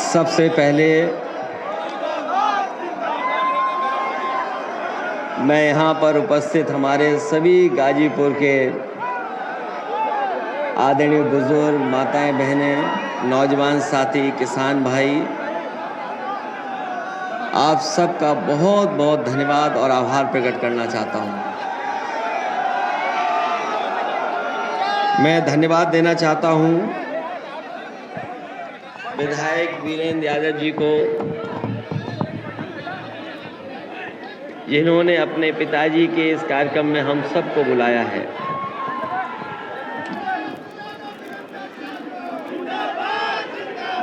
सबसे पहले मैं यहाँ पर उपस्थित हमारे सभी गाजीपुर के आदरणीय बुजुर्ग, माताएं, बहनें, नौजवान साथी, किसान भाई, आप सबका बहुत बहुत धन्यवाद और आभार प्रकट करना चाहता हूँ। मैं धन्यवाद देना चाहता हूँ विधायक वीरेंद्र यादव जी को, जिन्होंने अपने पिताजी के इस कार्यक्रम में हम सबको बुलाया है।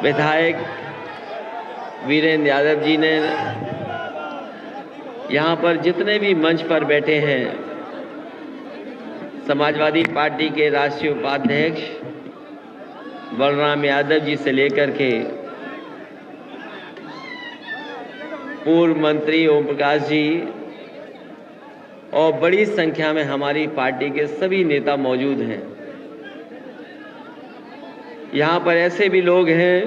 विधायक वीरेंद्र यादव जी ने यहाँ पर जितने भी मंच पर बैठे हैं, समाजवादी पार्टी के राष्ट्रीय उपाध्यक्ष बलराम यादव जी से लेकर के पूर्व मंत्री ओम प्रकाश जी और बड़ी संख्या में हमारी पार्टी के सभी नेता मौजूद हैं। यहाँ पर ऐसे भी लोग हैं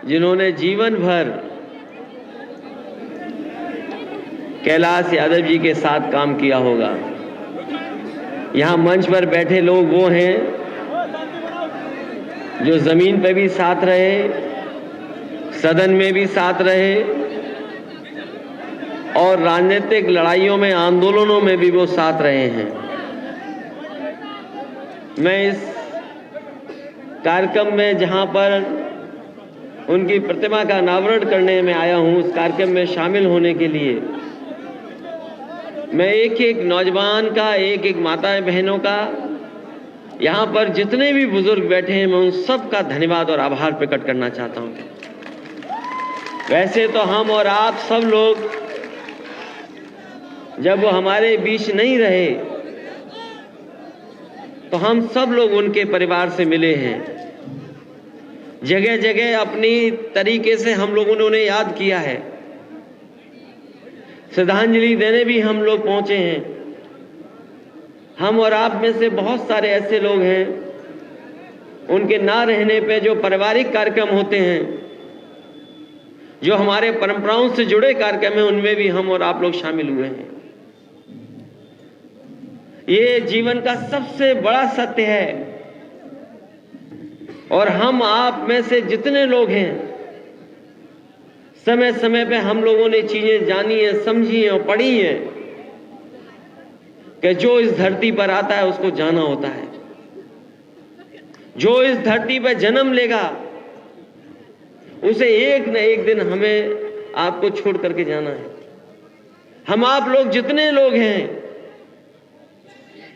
जिन्होंने जीवन भर कैलाश यादव जी के साथ काम किया होगा। यहाँ मंच पर बैठे लोग वो हैं जो जमीन पे भी साथ रहे, सदन में भी साथ रहे और राजनीतिक लड़ाइयों में, आंदोलनों में भी वो साथ रहे हैं। मैं इस कार्यक्रम में जहां पर उनकी प्रतिमा का अनावरण करने में आया हूं, उस कार्यक्रम में शामिल होने के लिए मैं एक एक नौजवान का, एक एक माताएं बहनों का, यहाँ पर जितने भी बुजुर्ग बैठे हैं, मैं उन सब का धन्यवाद और आभार प्रकट करना चाहता हूँ। वैसे तो हम और आप सब लोग जब वो हमारे बीच नहीं रहे तो हम सब लोग उनके परिवार से मिले हैं। जगह जगह अपनी तरीके से हम लोगों ने उन्हें याद किया है, श्रद्धांजलि देने भी हम लोग पहुंचे हैं। हम और आप में से बहुत सारे ऐसे लोग हैं, उनके ना रहने पे जो पारिवारिक कार्यक्रम होते हैं, जो हमारे परंपराओं से जुड़े कार्यक्रम हैं, उनमें भी हम और आप लोग शामिल हुए हैं। ये जीवन का सबसे बड़ा सत्य है और हम आप में से जितने लोग हैं, समय समय पे हम लोगों ने चीजें जानी है, समझी है और पढ़ी है कि जो इस धरती पर आता है उसको जाना होता है। जो इस धरती पर जन्म लेगा उसे एक न एक दिन हमें आपको छोड़ करके जाना है। हम आप लोग जितने लोग हैं,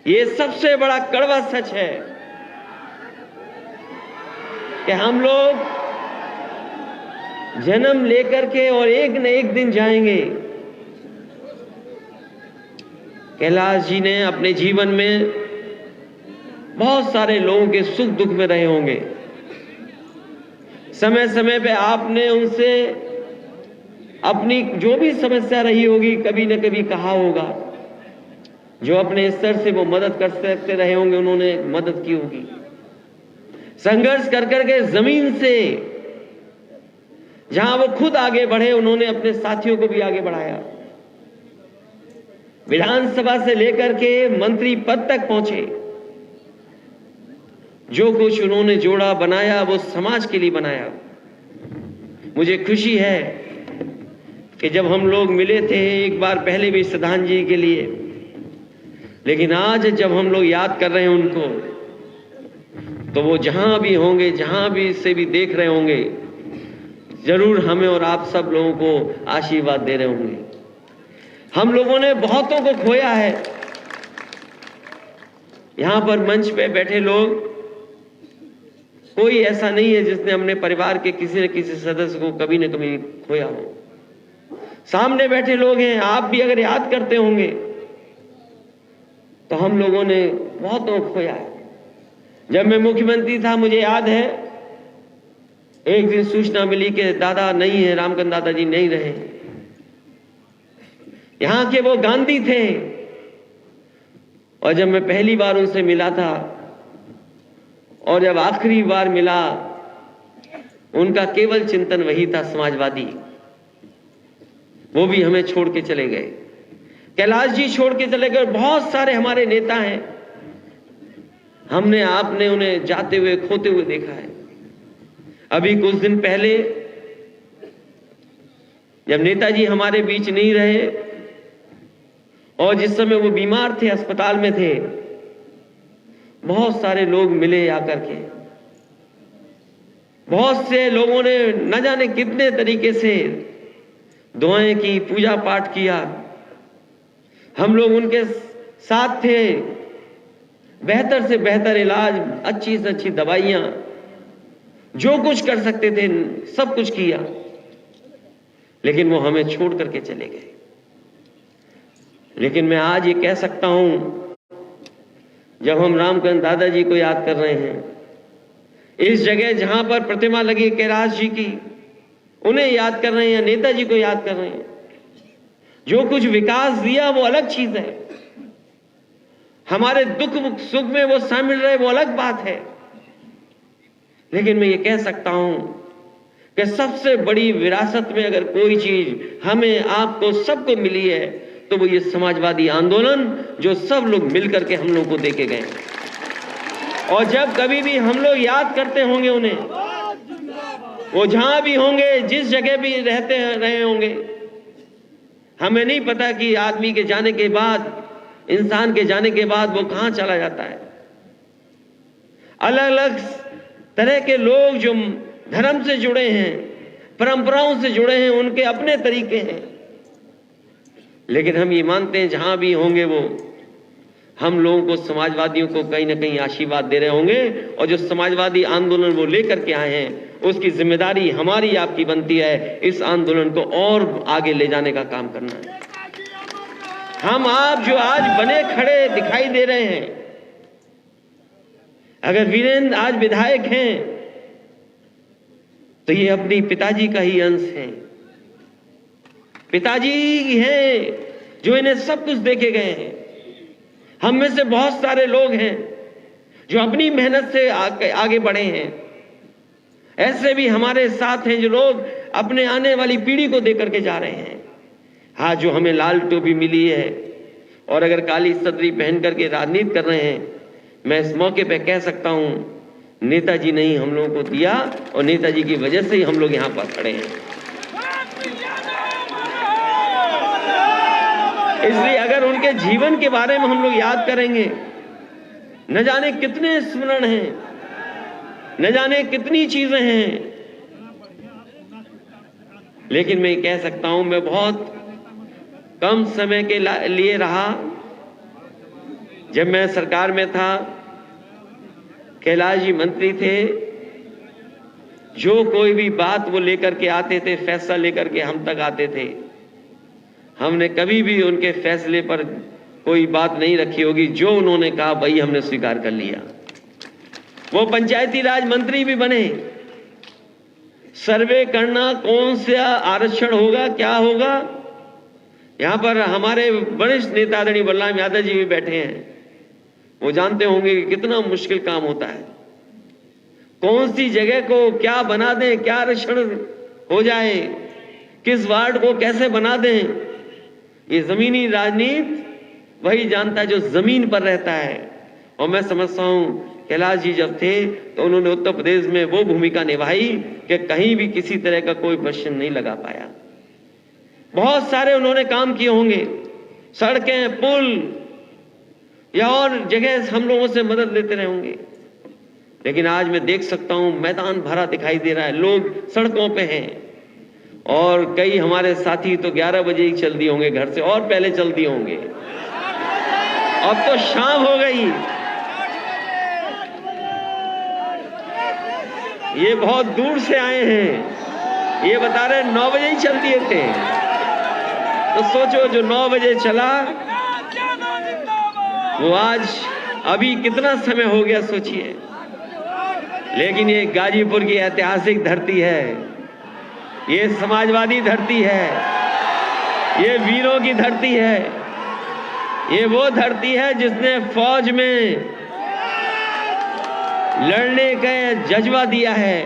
ये सबसे बड़ा कड़वा सच है कि हम लोग जन्म लेकर के और एक न एक दिन जाएंगे। कैलाश जी ने अपने जीवन में बहुत सारे लोगों के सुख दुख में रहे होंगे। समय समय पे आपने उनसे अपनी जो भी समस्या रही होगी, कभी न कभी कहा होगा। जो अपने स्तर से वो मदद कर सकते रहे होंगे, उन्होंने मदद की होगी। संघर्ष कर करके जमीन से जहां वो खुद आगे बढ़े, उन्होंने अपने साथियों को भी आगे बढ़ाया। विधानसभा से लेकर के मंत्री पद तक पहुंचे। जो कुछ उन्होंने जोड़ा, बनाया, वो समाज के लिए बनाया। मुझे खुशी है कि जब हम लोग मिले थे एक बार पहले भी श्रद्धांजलि के लिए, लेकिन आज जब हम लोग याद कर रहे हैं उनको, तो वो जहां भी होंगे, जहां भी से भी देख रहे होंगे, जरूर हमें और आप सब लोगों को आशीर्वाद दे रहे होंगे। हम लोगों ने बहुतों को खोया है। यहां पर मंच पे बैठे लोग, कोई ऐसा नहीं है जिसने अपने परिवार के किसी न किसी सदस्य को कभी न कभी खोया हो। सामने बैठे लोग हैं, आप भी अगर याद करते होंगे तो हम लोगों ने बहुतों को खोया है। जब मैं मुख्यमंत्री था, मुझे याद है एक दिन सूचना मिली कि दादा नहीं है, रामकांत दादाजी नहीं रहे। यहां के वो गांधी थे और जब मैं पहली बार उनसे मिला था और जब आखिरी बार मिला उनका केवल चिंतन वही था, समाजवादी। वो भी हमें छोड़ के चले गए। कैलाश जी छोड़ के चले गए। बहुत सारे हमारे नेता हैं, हमने आपने उन्हें जाते हुए खोते हुए देखा है। अभी कुछ दिन पहले जब नेताजी हमारे बीच नहीं रहे और जिस समय वो बीमार थे, अस्पताल में थे, बहुत सारे लोग मिले आकर के। बहुत से लोगों ने न जाने कितने तरीके से दुआएं की, पूजा पाठ किया। हम लोग उनके साथ थे। बेहतर से बेहतर इलाज, अच्छी से अच्छी दवाइयां, जो कुछ कर सकते थे सब कुछ किया, लेकिन वो हमें छोड़ करके चले गए। लेकिन मैं आज ये कह सकता हूं, जब हम रामकरण दादाजी को याद कर रहे हैं, इस जगह जहां पर प्रतिमा लगी कैलाश जी की, उन्हें याद कर रहे हैं, नेताजी को याद कर रहे हैं। जो कुछ विकास दिया वो अलग चीज है, हमारे दुख सुख में वो शामिल रहे वो अलग बात है। लेकिन मैं ये कह सकता हूं कि सबसे बड़ी विरासत में अगर कोई चीज हमें, आपको, सबको मिली है तो वो ये समाजवादी आंदोलन, जो सब लोग मिलकर के हम लोग को देके गए। और जब कभी भी हम लोग याद करते होंगे उन्हें, वो जहां भी होंगे, जिस जगह भी रहते रहे होंगे, हमें नहीं पता कि आदमी के जाने के बाद, इंसान के जाने के बाद वो कहां चला जाता है। अलग अलग तरह के लोग जो धर्म से जुड़े हैं, परंपराओं से जुड़े हैं, उनके अपने तरीके हैं। लेकिन हम ये मानते हैं जहां भी होंगे वो हम लोगों को, समाजवादियों को कहीं ना कहीं आशीर्वाद दे रहे होंगे। और जो समाजवादी आंदोलन वो लेकर के आए हैं, उसकी जिम्मेदारी हमारी, आपकी बनती है इस आंदोलन को और आगे ले जाने का काम करना है। हम आप जो आज बने खड़े दिखाई दे रहे हैं, अगर वीरेंद्र आज विधायक हैं तो ये अपनी पिताजी का ही अंश है। पिताजी हैं जो इन्हें सब कुछ देके गए हैं। हम में से बहुत सारे लोग हैं जो अपनी मेहनत से आगे बढ़े हैं। ऐसे भी हमारे साथ हैं जो लोग अपने आने वाली पीढ़ी को देकर के जा रहे हैं। हाँ, जो हमें लाल टोपी मिली है और अगर काली सदरी पहन करके राजनीति कर रहे हैं, मैं इस मौके पे कह सकता हूं, नेताजी ने ही हम लोगों को दिया और नेताजी की वजह से ही हम लोग यहां पर खड़े हैं। इसलिए अगर उनके जीवन के बारे में हम लोग याद करेंगे, न जाने कितने स्मरण हैं, न जाने कितनी चीजें हैं। लेकिन मैं कह सकता हूं, मैं बहुत कम समय के लिए रहा। जब मैं सरकार में था, कैलाश जी मंत्री थे, जो कोई भी बात वो लेकर के आते थे, फैसला लेकर के हम तक आते थे। हमने कभी भी उनके फैसले पर कोई बात नहीं रखी होगी। जो उन्होंने कहा वही हमने स्वीकार कर लिया। वो पंचायती राज मंत्री भी बने। सर्वे करना, कौन सा आरक्षण होगा, क्या होगा, यहां पर हमारे वरिष्ठ नेता आदरणीय बलराम यादव जी भी बैठे हैं। वो जानते होंगे कि कितना मुश्किल काम होता है। कौन सी जगह को क्या बना दें, क्या आरक्षण हो जाए, किस वार्ड को कैसे बना दें, ये जमीनी राजनीति वही जानता है जो जमीन पर रहता है। और मैं समझता हूं कैलाश जी जब थे तो उन्होंने उत्तर प्रदेश में वो भूमिका निभाई कि कहीं भी किसी तरह का कोई प्रश्न नहीं लगा पाया। बहुत सारे उन्होंने काम किए होंगे, सड़कें, पुल या और जगह हम लोगों से मदद लेते रहे होंगे। लेकिन आज मैं देख सकता हूं मैदान भरा दिखाई दे रहा है, लोग सड़कों पे हैं। और कई हमारे साथी तो 11 बजे ही चल दिए होंगे घर से, और पहले चल दिए होंगे। अब तो शाम हो गई। ये बहुत दूर से आए हैं, ये बता रहे 9 बजे ही चल दिए थे। तो सोचो, जो 9 बजे चला वो आज अभी कितना समय हो गया सोचिए। लेकिन ये गाजीपुर की ऐतिहासिक धरती है, ये समाजवादी धरती है, ये वीरों की धरती है, ये वो धरती है जिसने फौज में लड़ने का जज्बा दिया है।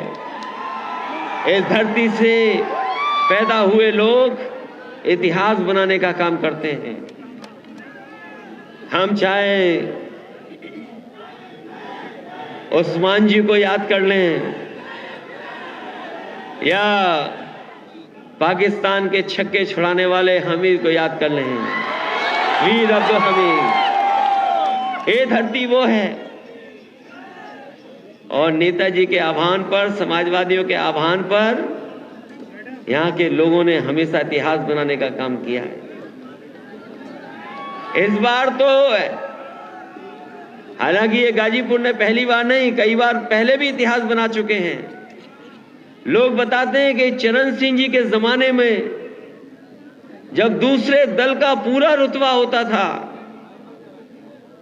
इस धरती से पैदा हुए लोग इतिहास बनाने का काम करते हैं। हम चाहे उस्मान जी को याद कर लें या पाकिस्तान के छक्के छुड़ाने वाले हमीद को याद कर लें, वीर अब्दुल हमीद। ये धरती वो है और नेताजी के आह्वान पर, समाजवादियों के आह्वान पर यहाँ के लोगों ने हमेशा इतिहास बनाने का काम किया है। इस बार तो हालांकि ये गाजीपुर ने पहली बार नहीं, कई बार पहले भी इतिहास बना चुके हैं। लोग बताते हैं कि चरण सिंह जी के जमाने में जब दूसरे दल का पूरा रुतबा होता था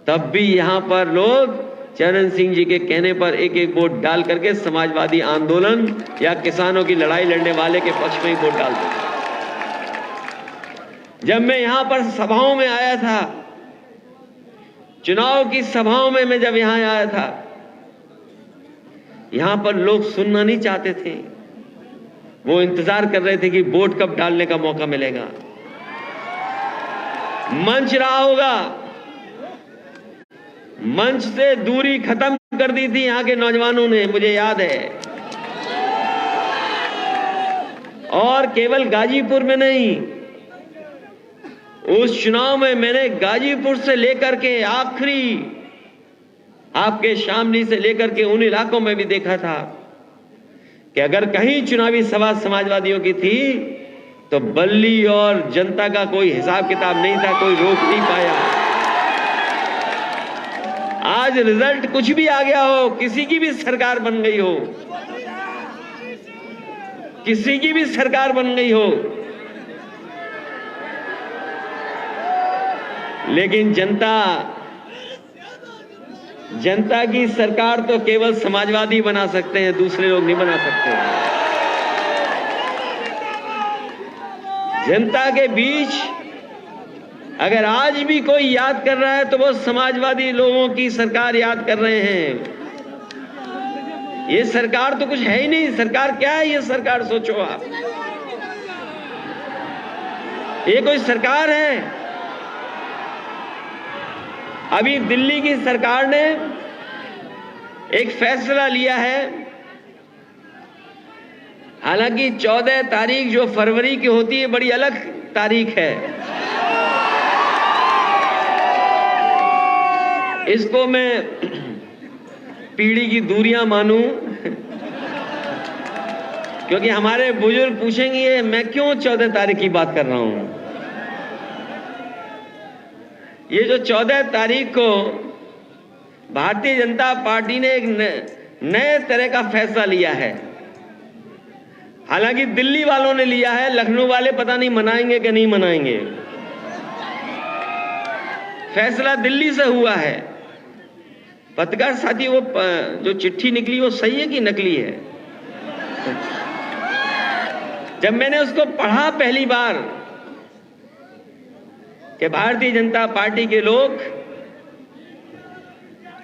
तब भी यहां पर लोग चरण सिंह जी के कहने पर एक एक वोट डाल करके समाजवादी आंदोलन या किसानों की लड़ाई लड़ने वाले के पक्ष में ही वोट डालते थे। जब मैं यहां पर सभाओं में आया था, चुनाव की सभाओं में मैं जब यहां आया था, यहां पर लोग सुनना नहीं चाहते थे। वो इंतजार कर रहे थे कि वोट कब डालने का मौका मिलेगा। मंच रहा होगा, मंच से दूरी खत्म कर दी थी यहां के नौजवानों ने, मुझे याद है। और केवल गाजीपुर में नहीं, उस चुनाव में मैंने गाजीपुर से लेकर के आखिरी आपके शामली से लेकर के उन इलाकों में भी देखा था कि अगर कहीं चुनावी सभा समाजवादियों की थी तो बल्ली और जनता का कोई हिसाब किताब नहीं था, कोई रोक नहीं पाया। आज रिजल्ट कुछ भी आ गया हो, किसी की भी सरकार बन गई हो, किसी की भी सरकार बन गई हो, लेकिन जनता की सरकार तो केवल समाजवादी बना सकते हैं, दूसरे लोग नहीं बना सकते। जनता के बीच अगर आज भी कोई याद कर रहा है तो वो समाजवादी लोगों की सरकार याद कर रहे हैं। ये सरकार तो कुछ है ही नहीं। सरकार क्या है? ये सरकार सोचो आप, ये कोई सरकार है? अभी दिल्ली की सरकार ने एक फैसला लिया है, हालांकि 14 तारीख जो फरवरी की होती है बड़ी अलग तारीख है। इसको मैं पीढ़ी की दूरियां मानूं क्योंकि हमारे बुजुर्ग पूछेंगे मैं क्यों 14 तारीख की बात कर रहा हूं। ये जो 14 तारीख को भारतीय जनता पार्टी ने एक नए तरह का फैसला लिया है। हालांकि दिल्ली वालों ने लिया है, लखनऊ वाले पता नहीं मनाएंगे कि नहीं मनाएंगे। फैसला दिल्ली से हुआ है। पत्रकार साथी, वो जो चिट्ठी निकली वो सही है कि नकली है? जब मैंने उसको पढ़ा पहली बार कि भारतीय जनता पार्टी के लोग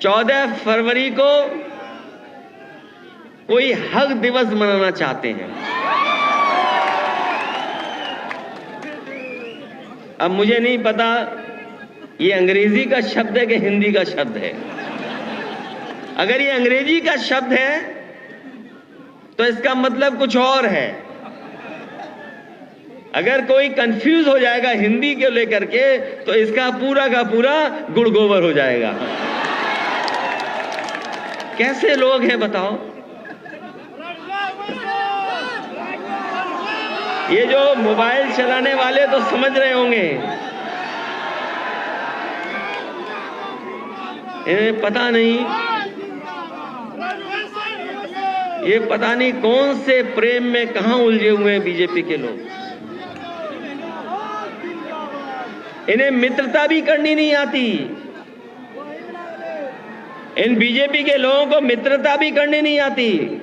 14 फरवरी को कोई हक दिवस मनाना चाहते हैं। अब मुझे नहीं पता ये अंग्रेजी का शब्द है कि हिंदी का शब्द है। अगर ये अंग्रेजी का शब्द है तो इसका मतलब कुछ और है। अगर कोई कंफ्यूज हो जाएगा हिंदी को लेकर के तो इसका पूरा का पूरा गुड़ गोबर हो जाएगा। कैसे लोग हैं बताओ? ये जो मोबाइल चलाने वाले तो समझ रहे होंगे, इन्हें पता नहीं, ये पता नहीं कौन से प्रेम में कहां उलझे हुए हैं बीजेपी के लोग। इन्हें मित्रता भी करनी नहीं आती। इन बीजेपी के लोगों को मित्रता भी करनी नहीं आती।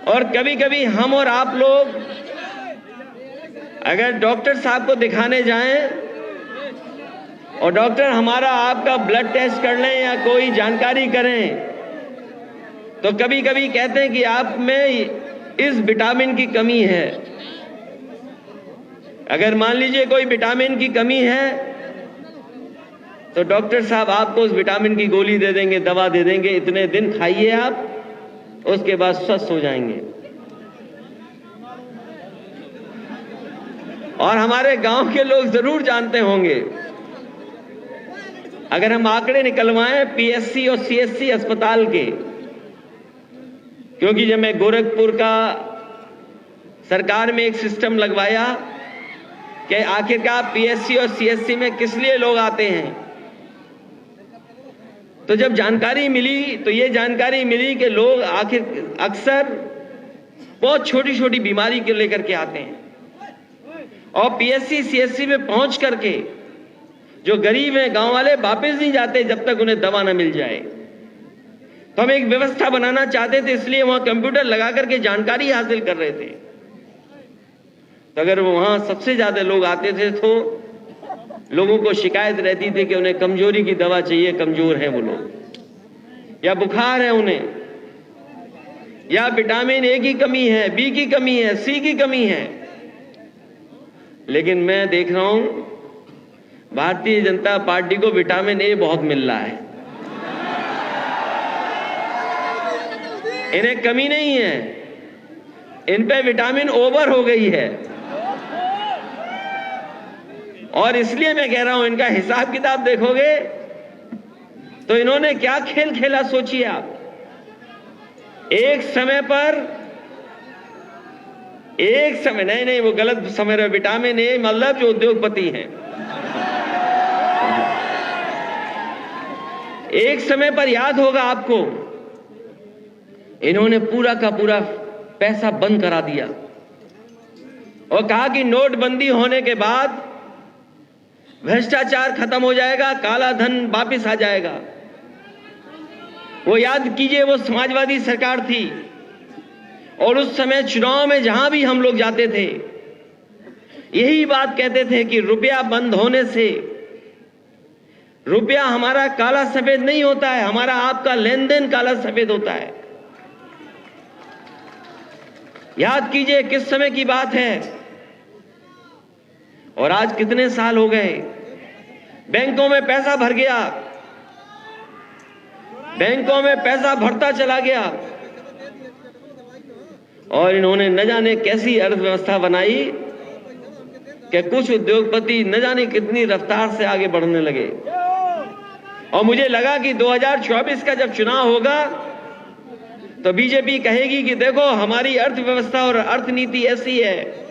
और कभी कभी हम और आप लोग अगर डॉक्टर साहब को दिखाने जाएं और डॉक्टर हमारा आपका ब्लड टेस्ट कर लें या कोई जानकारी करें तो कभी कभी कहते हैं कि आप में इस विटामिन की कमी है। अगर मान लीजिए कोई विटामिन की कमी है तो डॉक्टर साहब आपको उस विटामिन की गोली दे देंगे, दवा दे देंगे, इतने दिन खाइए आप, उसके बाद स्वस्थ हो जाएंगे। और हमारे गांव के लोग जरूर जानते होंगे, अगर हम आंकड़े निकलवाएं पीएससी और सीएससी अस्पताल के, क्योंकि जब मैं गोरखपुर का सरकार में एक सिस्टम लगवाया कि आखिरकार पीएससी और सीएससी में किस लिए लोग आते हैं, तो जब जानकारी मिली तो ये जानकारी मिली कि लोग आखिर अक्सर बहुत छोटी छोटी बीमारी को लेकर के आते हैं और पीएससी सीएससी में पहुंच करके जो गरीब हैं गांव वाले वापस नहीं जाते जब तक उन्हें दवा ना मिल जाए। तो हम एक व्यवस्था बनाना चाहते थे, इसलिए वहां कंप्यूटर लगा करके जानकारी हासिल कर रहे थे। तो अगर वहां सबसे ज्यादा लोग आते थे तो लोगों को शिकायत रहती थी कि उन्हें कमजोरी की दवा चाहिए, कमजोर हैं वो लोग, या बुखार है उन्हें, या विटामिन ए की कमी है, बी की कमी है, सी की कमी है। लेकिन मैं देख रहा हूं भारतीय जनता पार्टी को विटामिन ए बहुत मिल रहा है, इन्हें कमी नहीं है, इन पे विटामिन ओवर हो गई है। और इसलिए मैं कह रहा हूं, इनका हिसाब किताब देखोगे तो इन्होंने क्या खेल खेला सोचिए आप। एक समय नहीं वो गलत समझ रहे, विटामिन ए मतलब जो उद्योगपति हैं, एक समय पर याद होगा आपको, इन्होंने पूरा का पूरा पैसा बंद करा दिया और कहा कि नोटबंदी होने के बाद भ्रष्टाचार खत्म हो जाएगा, काला धन वापिस आ जाएगा। वो याद कीजिए, वो समाजवादी सरकार थी और उस समय चुनाव में जहां भी हम लोग जाते थे यही बात कहते थे कि रुपया बंद होने से रुपया हमारा काला सफेद नहीं होता है, हमारा आपका लेन देन काला सफेद होता है। याद कीजिए किस समय की बात है। और आज कितने साल हो गए, बैंकों में पैसा भर गया, बैंकों में पैसा भरता चला गया और इन्होंने न जाने कैसी अर्थव्यवस्था बनाई कि कुछ उद्योगपति न जाने कितनी रफ्तार से आगे बढ़ने लगे। और मुझे लगा कि 2024 का जब चुनाव होगा तो बीजेपी कहेगी कि देखो हमारी अर्थव्यवस्था और अर्थनीति ऐसी है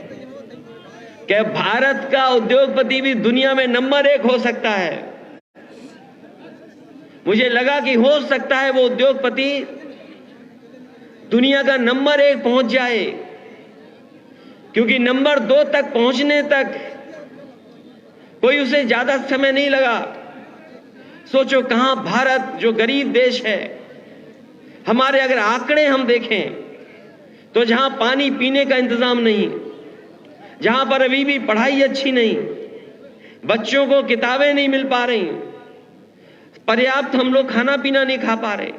कि भारत का उद्योगपति भी दुनिया में नंबर 1 हो सकता है। मुझे लगा कि हो सकता है वो उद्योगपति दुनिया का नंबर 1 पहुंच जाए, क्योंकि नंबर 2 तक पहुंचने तक कोई उसे ज्यादा समय नहीं लगा। सोचो कहां भारत जो गरीब देश है, हमारे अगर आंकड़े हम देखें तो जहां पानी पीने का इंतजाम नहीं, जहां पर अभी भी पढ़ाई अच्छी नहीं, बच्चों को किताबें नहीं मिल पा रही, पर्याप्त हम लोग खाना पीना नहीं खा पा रहे,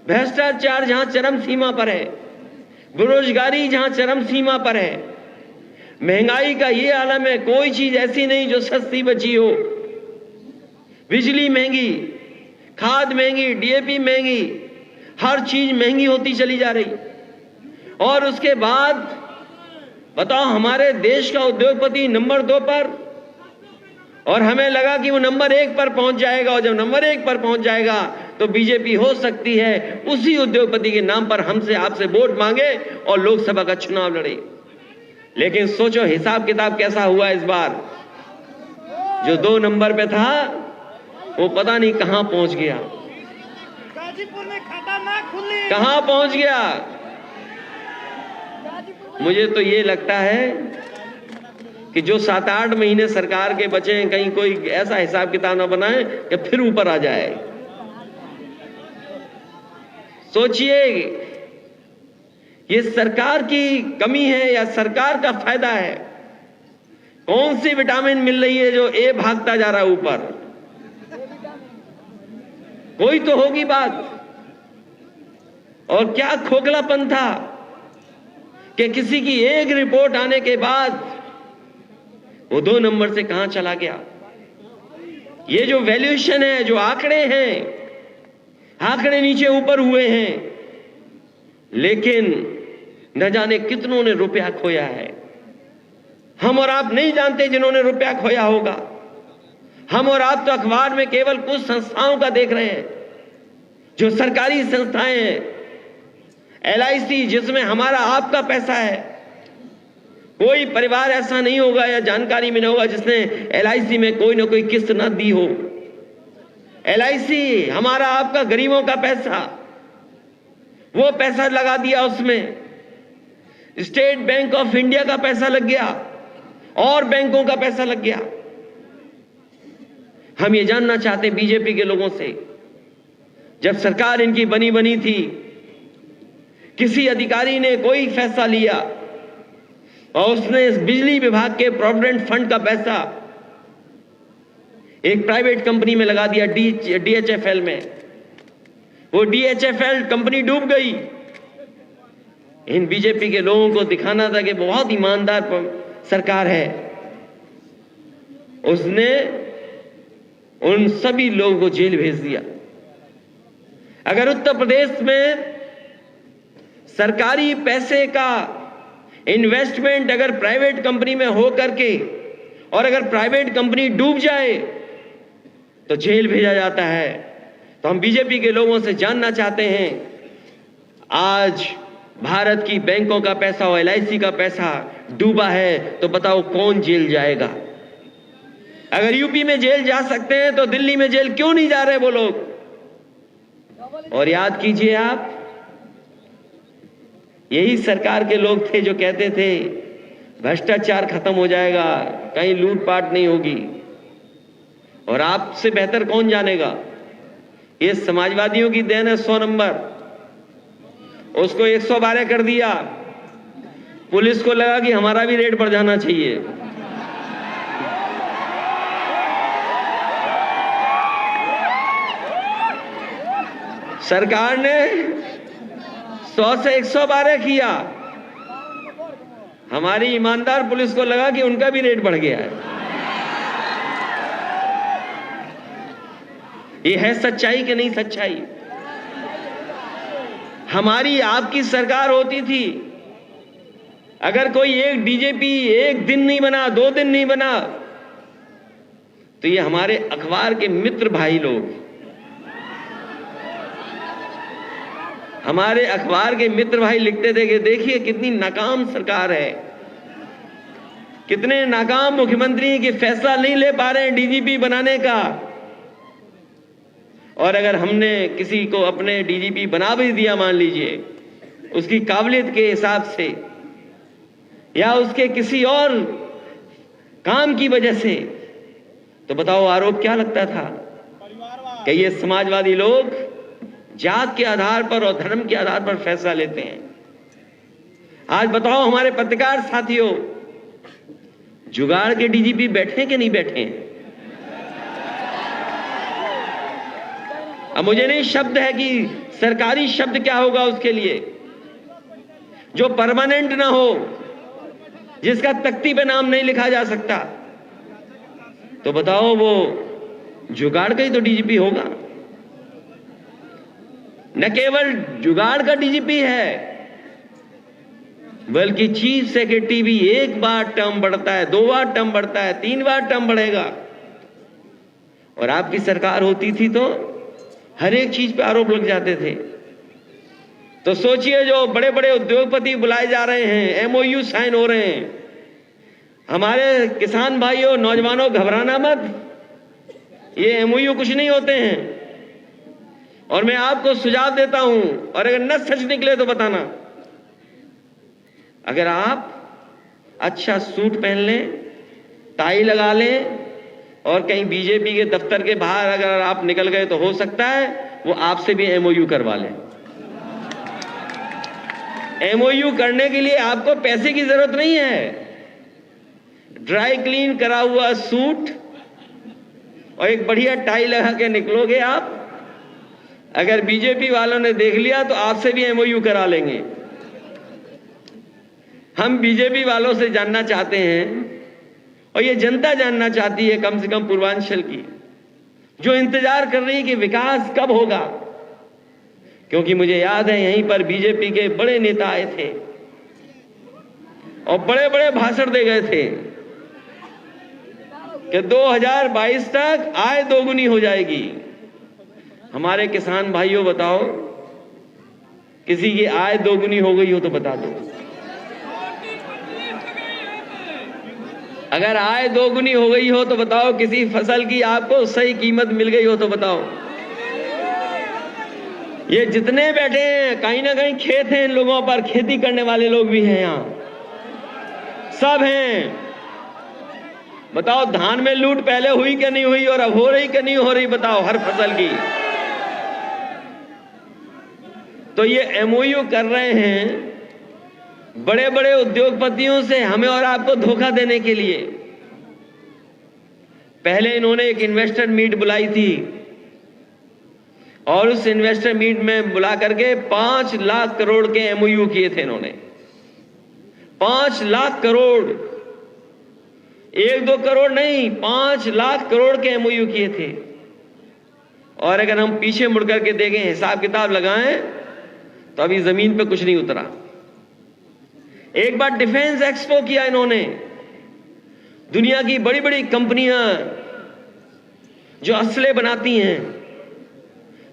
भ्रष्टाचार जहां चरम सीमा पर है, बेरोजगारी जहां चरम सीमा पर है, महंगाई का ये आलम है, कोई चीज ऐसी नहीं जो सस्ती बची हो, बिजली महंगी, खाद महंगी, डीएपी महंगी, हर चीज महंगी होती चली जा रही। और उसके बाद बताओ हमारे देश का उद्योगपति नंबर 2 पर, और हमें लगा कि वो नंबर 1 पर पहुंच जाएगा, और जब नंबर 1 पर पहुंच जाएगा तो बीजेपी हो सकती है उसी उद्योगपति के नाम पर हमसे आपसे वोट मांगे और लोकसभा का चुनाव लड़े। लेकिन सोचो हिसाब किताब कैसा हुआ इस बार। जो 2 नंबर पे था वो पता नहीं कहां पहुंच गया, गाजीपुर में खाता ना खुली, कहां पहुंच गया। मुझे तो ये लगता है कि जो 7-8 महीने सरकार के बचे हैं, कहीं कोई ऐसा हिसाब किताब ना बनाए कि फिर ऊपर आ जाए। सोचिए ये सरकार की कमी है या सरकार का फायदा है। कौन सी विटामिन मिल रही है जो ए भागता जा रहा है ऊपर? कोई तो होगी बात। और क्या खोखलापन था कि किसी की एक रिपोर्ट आने के बाद वो 2 नंबर से कहां चला गया। ये जो वैल्यूएशन है, जो आंकड़े हैं, आंकड़े नीचे ऊपर हुए हैं, लेकिन न जाने कितनों ने रुपया खोया है। हम और आप नहीं जानते जिन्होंने रुपया खोया होगा। हम और आप तो अखबार में केवल कुछ संस्थाओं का देख रहे हैं, जो सरकारी संस्थाएं हैं। LIC जिसमें हमारा आपका पैसा है, कोई परिवार ऐसा नहीं होगा या जानकारी में नहीं होगा जिसने LIC में कोई ना कोई किस्त ना दी हो। LIC हमारा आपका गरीबों का पैसा, वो पैसा लगा दिया उसमें। स्टेट बैंक ऑफ इंडिया का पैसा लग गया और बैंकों का पैसा लग गया। हम ये जानना चाहते हैं बीजेपी के लोगों से, जब सरकार इनकी बनी थी, किसी अधिकारी ने कोई फैसला लिया और उसने इस बिजली विभाग के प्रोविडेंट फंड का पैसा एक प्राइवेट कंपनी में लगा दिया, DHFL में। वो DHFL कंपनी डूब गई। इन बीजेपी के लोगों को दिखाना था कि बहुत ईमानदार सरकार है। उसने उन सभी लोगों को जेल भेज दिया। अगर उत्तर प्रदेश में सरकारी पैसे का इन्वेस्टमेंट अगर प्राइवेट कंपनी में हो करके और अगर प्राइवेट कंपनी डूब जाए तो जेल भेजा जाता है। तो हम बीजेपी के लोगों से जानना चाहते हैं, आज भारत की बैंकों का पैसा और LIC का पैसा डूबा है तो बताओ कौन जेल जाएगा। अगर यूपी में जेल जा सकते हैं तो दिल्ली में जेल क्यों नहीं जा रहे वो लोग। और याद कीजिए आप, यही सरकार के लोग थे जो कहते थे भ्रष्टाचार खत्म हो जाएगा, कहीं लूटपाट नहीं होगी। और आपसे बेहतर कौन जानेगा, ये समाजवादियों की देन है 100 नंबर। उसको 112 कर दिया। पुलिस को लगा कि हमारा भी रेट बढ़ जाना चाहिए। सरकार ने 100 से 112 किया। हमारी ईमानदार पुलिस को लगा कि उनका भी रेट बढ़ गया है। ये है सच्चाई कि नहीं सच्चाई। हमारी आपकी सरकार होती थी, अगर कोई एक DGP एक दिन नहीं बना, 2 दिन नहीं बना, तो ये हमारे अखबार के मित्र भाई लोग, हमारे अखबार के मित्र भाई लिखते थे कि देखिए कितनी नाकाम सरकार है, कितने नाकाम मुख्यमंत्री कि फैसला नहीं ले पा रहे हैं DGP बनाने का। और अगर हमने किसी को अपने DGP बना भी दिया, मान लीजिए उसकी काबिलियत के हिसाब से या उसके किसी और काम की वजह से, तो बताओ आरोप क्या लगता था कि ये समाजवादी लोग जात के आधार पर और धर्म के आधार पर फैसला लेते हैं। आज बताओ हमारे पत्रकार साथियों, जुगाड़ के DGP बैठे कि नहीं बैठे हैं? अब मुझे नहीं शब्द है कि सरकारी शब्द क्या होगा उसके लिए, जो परमानेंट ना हो, जिसका तख्ती पे नाम नहीं लिखा जा सकता, तो बताओ वो जुगाड़ का ही तो DGP होगा। न केवल जुगाड़ का DGP है, बल्कि चीफ सेक्रेटरी भी 1 बार टर्म बढ़ता है, 2 बार टर्म बढ़ता है, 3 बार टर्म बढ़ेगा। और आपकी सरकार होती थी तो हर एक चीज पे आरोप लग जाते थे। तो सोचिए, जो बड़े बड़े उद्योगपति बुलाए जा रहे हैं, MOU साइन हो रहे हैं, हमारे किसान भाइयों, नौजवानों, घबराना मत, ये MOU कुछ नहीं होते हैं। और मैं आपको सुझाव देता हूं, और अगर न सच निकले तो बताना, अगर आप अच्छा सूट पहन लें, टाई लगा लें और कहीं बीजेपी के दफ्तर के बाहर अगर आप निकल गए तो हो सकता है वो आपसे भी MOU करवा लें। MOU करने के लिए आपको पैसे की जरूरत नहीं है। ड्राई क्लीन करा हुआ सूट और एक बढ़िया टाई लगा के निकलोगे आप, अगर बीजेपी वालों ने देख लिया तो आपसे भी एमओयू करा लेंगे। हम बीजेपी वालों से जानना चाहते हैं, और ये जनता जानना चाहती है, कम से कम पूर्वांचल की, जो इंतजार कर रही है कि विकास कब होगा। क्योंकि मुझे याद है यहीं पर बीजेपी के बड़े नेता आए थे और बड़े बड़े भाषण दे गए थे कि 2022 तक आय दोगुनी हो जाएगी। हमारे किसान भाइयों बताओ, किसी की आय दोगुनी हो गई हो तो बता दो। अगर आय दोगुनी हो गई हो तो बताओ, किसी फसल की आपको सही कीमत मिल गई हो तो बताओ। ये जितने बैठे हैं कहीं ना कहीं खेत हैं इन लोगों पर, खेती करने वाले लोग भी हैं यहां, सब हैं। बताओ धान में लूट पहले हुई कि नहीं हुई, और अब हो रही कि नहीं हो रही, बताओ हर फसल की। तो ये एमओयू कर रहे हैं बड़े बड़े उद्योगपतियों से हमें और आपको धोखा देने के लिए। पहले इन्होंने एक इन्वेस्टर मीट बुलाई थी और उस इन्वेस्टर मीट में बुला करके 5 लाख करोड़ के एमओयू किए थे इन्होंने। 5 लाख करोड़, 1-2 करोड़ नहीं, 5 लाख करोड़ के एमओयू किए थे। और अगर हम पीछे मुड़ करके देखें, हिसाब किताब लगाएं, तो अभी जमीन पे कुछ नहीं उतरा। एक बार डिफेंस एक्सपो किया इन्होंने, दुनिया की बड़ी बड़ी कंपनियां जो असले बनाती हैं,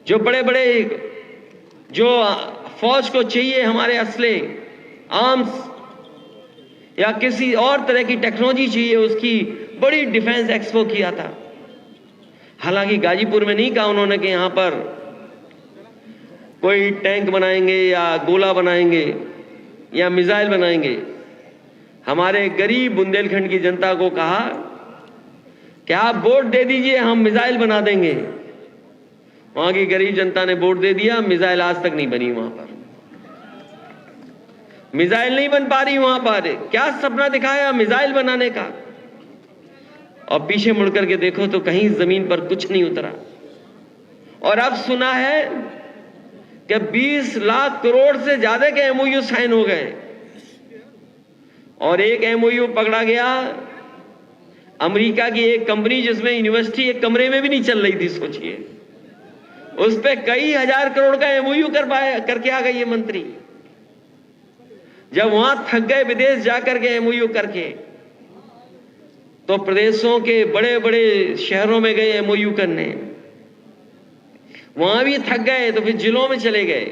जो बड़े बड़े, जो फौज को चाहिए हमारे असले, आर्म्स या किसी और तरह की टेक्नोलॉजी चाहिए, उसकी बड़ी डिफेंस एक्सपो किया था। हालांकि गाजीपुर में नहीं कहा उन्होंने कि यहां पर कोई टैंक बनाएंगे या गोला बनाएंगे या मिसाइल बनाएंगे। हमारे गरीब बुंदेलखंड की जनता को कहा कि आप वोट दे दीजिए, हम मिसाइल बना देंगे। वहां की गरीब जनता ने वोट दे दिया, मिसाइल आज तक नहीं बनी वहां पर, मिसाइल नहीं बन पा रही वहां पर। क्या सपना दिखाया मिसाइल बनाने का, और पीछे मुड़ करके देखो तो कहीं जमीन पर कुछ नहीं उतरा। और अब सुना है कि 20 लाख करोड़ से ज्यादा के एमओयू साइन हो गए, और एक एमओयू पकड़ा गया अमेरिका की एक कंपनी जिसमें यूनिवर्सिटी एक कमरे में भी नहीं चल रही थी। सोचिए, उस पे कई हजार करोड़ का एमओयू करके आ गई ये मंत्री। जब वहां थक गए विदेश जाकर के एमओयू करके, तो प्रदेशों के बड़े बड़े शहरों में गए एमओयू करने, वहां भी थक गए तो फिर जिलों में चले गए।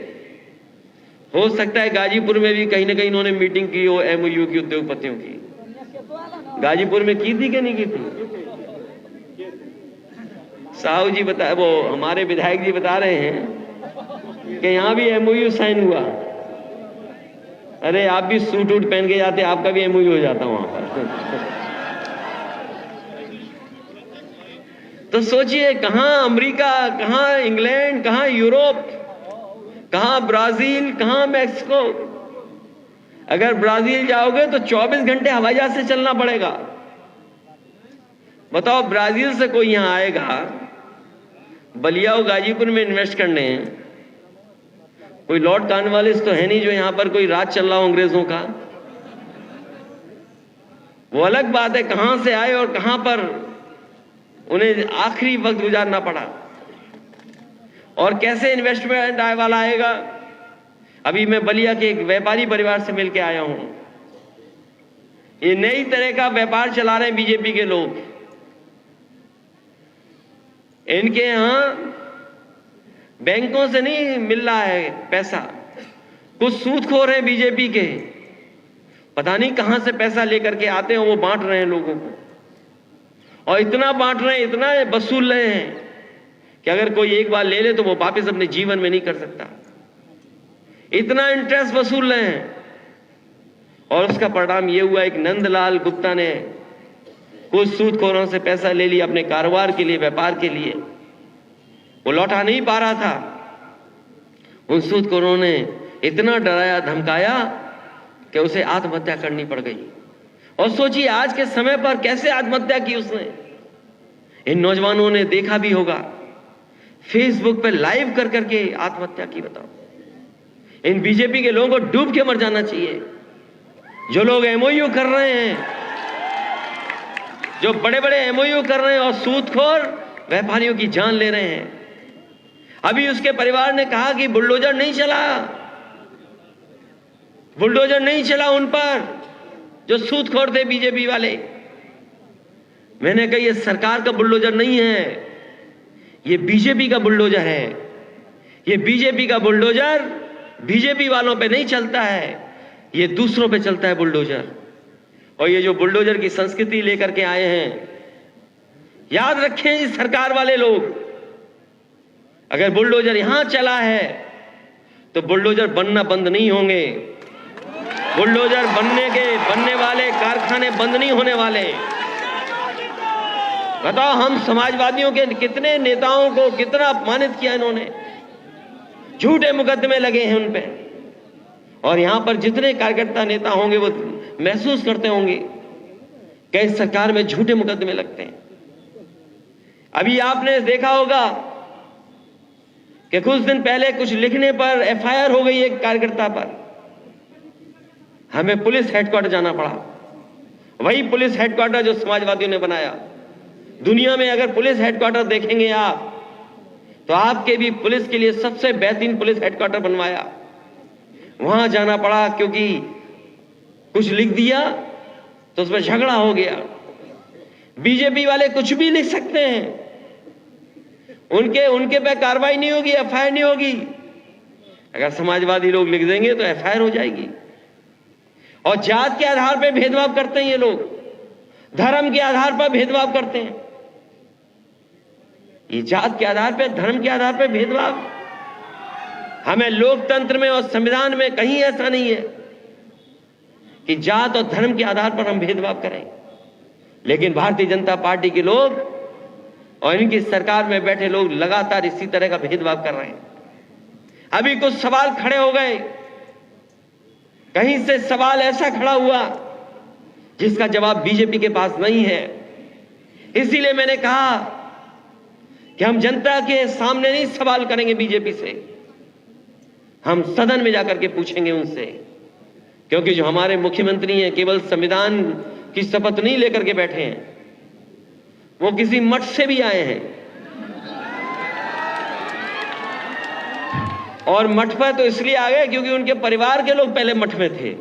हो सकता है गाजीपुर में भी कहीं ना कहीं इन्होंने मीटिंग की हो एमओयू की, उद्योगपतियों की। गाजीपुर में की थी कि नहीं की थी? साहू जी वो हमारे विधायक जी बता रहे हैं कि यहां भी एमओयू साइन हुआ। अरे आप भी सूट वूट पहन के जाते, आपका भी एमओयू हो जाता वहां पर। तो सोचिए, कहां अमेरिका, कहां इंग्लैंड, कहां यूरोप, कहां ब्राजील, कहां मैक्सिको। अगर ब्राजील जाओगे तो 24 घंटे हवाई जहाज से चलना पड़ेगा। बताओ, ब्राजील से कोई यहां आएगा बलिया गाजीपुर में इन्वेस्ट करने, कोई लॉर्ड कॉर्नवालिस तो है नहीं जो यहां पर कोई राज चल रहा हो अंग्रेजों का। वो अलग बात है कहां से आए और कहां पर उन्हें आखिरी वक्त गुजारना पड़ा, और कैसे इन्वेस्टमेंट आय वाला आएगा। अभी मैं बलिया के एक व्यापारी परिवार से मिलकर आया हूं। ये नई तरह का व्यापार चला रहे हैं बीजेपी के लोग। इनके यहां बैंकों से नहीं मिल रहा है पैसा, कुछ सूदखोर हैं बीजेपी के, पता नहीं कहां से पैसा लेकर के आते हैं, वो बांट रहे हैं लोगों को, और इतना बांट रहे हैं, इतना वसूल रहे हैं कि अगर कोई एक बार ले ले तो वो वापस अपने जीवन में नहीं कर सकता। इतना इंटरेस्ट वसूल रहे हैं, और उसका परिणाम ये हुआ, एक नंदलाल गुप्ता ने कुछ सूदखोरों से पैसा ले लिया अपने कारोबार के लिए, व्यापार के लिए। वो लौटा नहीं पा रहा था। उन सूदखोरों ने इतना डराया धमकाया कि उसे आत्महत्या करनी पड़ गई। और सोचिए आज के समय पर कैसे आत्महत्या की उसने। इन नौजवानों ने देखा भी होगा, फेसबुक पे लाइव कर करके आत्महत्या की। बताओ, इन बीजेपी के लोगों को डूब के मर जाना चाहिए। जो लोग एमओयू कर रहे हैं, जो बड़े बड़े एमओयू कर रहे हैं और सूदखोर व्यापारियों की जान ले रहे हैं। अभी उसके परिवार ने कहा कि बुलडोजर नहीं चला, बुलडोजर नहीं चला उन पर जो सूदखोर थे बीजेपी वाले। मैंने कहा ये सरकार का बुलडोजर नहीं है, ये बीजेपी का बुलडोजर है। ये बीजेपी का बुलडोजर बीजेपी वालों पे नहीं चलता है, ये दूसरों पे चलता है बुलडोजर। और ये जो बुलडोजर की संस्कृति लेकर के आए हैं, याद रखें इस सरकार वाले लोग, अगर बुलडोजर यहां चला है तो बुलडोजर बनना बंद नहीं होंगे। बुलडोजर बनने वाले कारखाने बंद नहीं होने वाले। बताओ, हम समाजवादियों के कितने नेताओं को कितना अपमानित किया इन्होंने, झूठे मुकदमे लगे हैं उन पे। और यहां पर जितने कार्यकर्ता नेता होंगे वो महसूस करते होंगे कि इस सरकार में झूठे मुकदमे लगते हैं। अभी आपने देखा होगा कि कुछ दिन पहले कुछ लिखने पर एफआईआर हो गई एक कार्यकर्ता पर। हमें पुलिस हेडक्वार्टर जाना पड़ा, वही पुलिस हेडक्वार्टर जो समाजवादियों ने बनाया। दुनिया में अगर पुलिस हेडक्वार्टर देखेंगे आप, तो आपके भी पुलिस के लिए सबसे बेहतरीन पुलिस हेडक्वार्टर बनवाया। वहां जाना पड़ा क्योंकि कुछ लिख दिया तो उसमें झगड़ा हो गया। बीजेपी वाले कुछ भी लिख सकते हैं, उनके पे कार्रवाई नहीं होगी, एफआईआर नहीं होगी। अगर समाजवादी लोग लिख देंगे तो एफआईआर हो जाएगी। और जात के आधार पर भेदभाव करते हैं ये लोग, धर्म के आधार पर भेदभाव करते हैं। ये जात के आधार पर, धर्म के आधार पर भेदभाव हमें लोकतंत्र में और संविधान में कहीं ऐसा नहीं है कि जात और धर्म के आधार पर हम भेदभाव करें। लेकिन भारतीय जनता पार्टी के लोग और इनकी सरकार में बैठे लोग लगातार इसी तरह का भेदभाव कर रहे हैं। अभी कुछ सवाल खड़े हो गए, कहीं से सवाल ऐसा खड़ा हुआ जिसका जवाब बीजेपी के पास नहीं है। इसीलिए मैंने कहा कि हम जनता के सामने नहीं सवाल करेंगे बीजेपी से, हम सदन में जाकर के पूछेंगे उनसे। क्योंकि जो हमारे मुख्यमंत्री हैं केवल संविधान की शपथ नहीं लेकर के बैठे हैं, वो किसी मठ से भी आए हैं। और मठ पर तो इसलिए आ गए क्योंकि उनके परिवार के लोग पहले मठ में थे।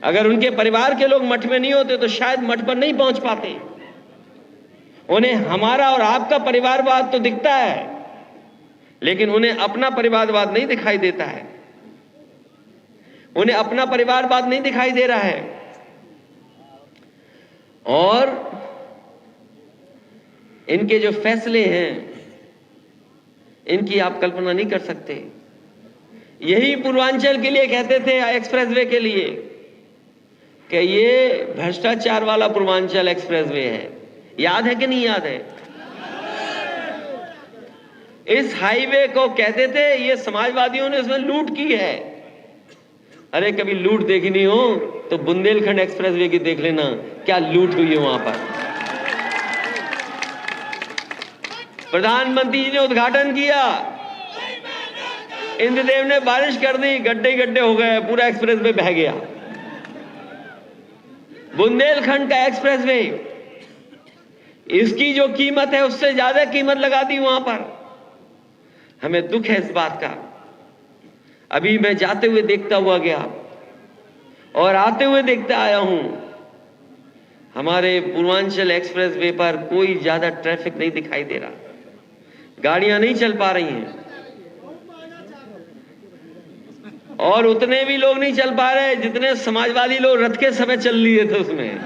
अगर उनके परिवार के लोग मठ में नहीं होते तो शायद मठ पर नहीं पहुंच पाते। उन्हें हमारा और आपका परिवारवाद तो दिखता है, लेकिन उन्हें अपना परिवारवाद नहीं दिखाई देता है। उन्हें अपना परिवारवाद नहीं दिखाई दे रहा है। और इनके जो फैसले हैं, इनकी आप कल्पना नहीं कर सकते। यही पूर्वांचल के लिए कहते थे, एक्सप्रेसवे के लिए, कि ये भ्रष्टाचार वाला पूर्वांचल एक्सप्रेसवे है। याद है कि नहीं याद है? इस हाईवे को कहते थे ये समाजवादियों ने उसमें लूट की है। अरे कभी लूट देखी नहीं हो तो बुंदेलखंड एक्सप्रेसवे की देख लेना, क्या लूट हुई है वहां पर। प्रधानमंत्री जी ने उद्घाटन किया, इंद्रदेव ने बारिश कर दी, गड्ढे गड्ढे हो गए, पूरा एक्सप्रेसवे बह गया। बुंदेलखंड का एक्सप्रेसवे, इसकी जो कीमत है उससे ज्यादा कीमत लगा दी वहां पर। हमें दुख है इस बात का। अभी मैं जाते हुए देखता हुआ गया और आते हुए देखता आया हूं, हमारे पूर्वांचल एक्सप्रेसवे पर कोई ज्यादा ट्रैफिक नहीं दिखाई दे रहा, गाड़ियां नहीं चल पा रही हैं। और उतने भी लोग नहीं चल पा रहे जितने समाजवादी लोग रथ के समय चल लिए थे उसमें।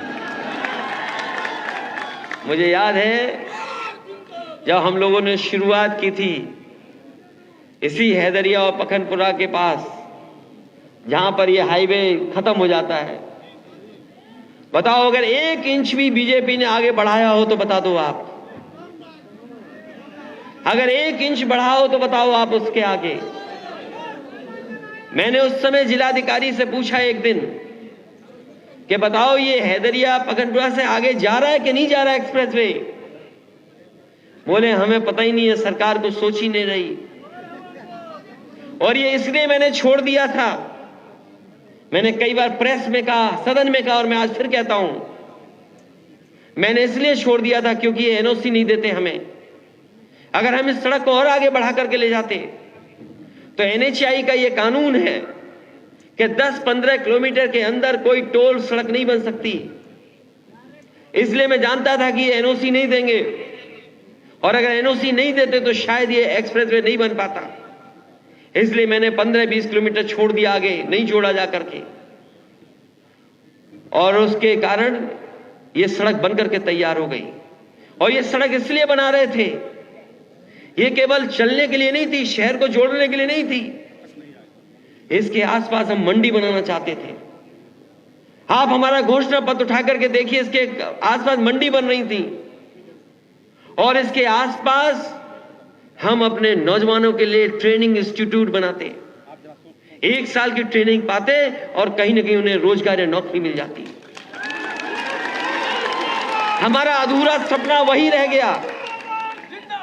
मुझे याद है जब हम लोगों ने शुरुआत की थी इसी हैदरिया और पखनपुरा के पास, जहां पर यह हाईवे खत्म हो जाता है। बताओ अगर 1 इंच भी बीजेपी ने आगे बढ़ाया हो तो बता दो आप। अगर 1 इंच बढ़ा हो तो बताओ आप उसके आगे। मैंने उस समय जिलाधिकारी से पूछा एक दिन कि बताओ ये हैदरिया पखनपुरा से आगे जा रहा है कि नहीं जा रहा है एक्सप्रेसवे। बोले हमें पता ही नहीं है, सरकार को सोच ही नहीं रही। और ये इसलिए मैंने छोड़ दिया था, मैंने कई बार प्रेस में कहा, सदन में कहा, और मैं आज फिर कहता हूं, मैंने इसलिए छोड़ दिया था क्योंकि ये एनओसी नहीं देते हमें। अगर हम इस सड़क को और आगे बढ़ा करके ले जाते तो एनएचएआई का ये कानून है कि 10-15 किलोमीटर के अंदर कोई टोल सड़क नहीं बन सकती। इसलिए मैं जानता था कि ये एनओसी नहीं देंगे, और अगर एनओसी नहीं देते तो शायद ये एक्सप्रेसवे नहीं बन पाता। इसलिए मैंने 15-20 किलोमीटर छोड़ दिया, आगे नहीं जोड़ा जा करके, और उसके कारण ये सड़क बनकर के तैयार हो गई। और ये सड़क इसलिए बना रहे थे, ये केवल चलने के लिए नहीं थी, शहर को जोड़ने के लिए नहीं थी, इसके आसपास हम मंडी बनाना चाहते थे। आप हमारा घोषणा पत्र उठा करके देखिए, इसके आसपास मंडी बन रही थी, और इसके आसपास हम अपने नौजवानों के लिए ट्रेनिंग इंस्टीट्यूट बनाते, 1 साल की ट्रेनिंग पाते और कहीं ना कहीं उन्हें रोजगार या नौकरी मिल जाती। हमारा अधूरा सपना वही रह गया,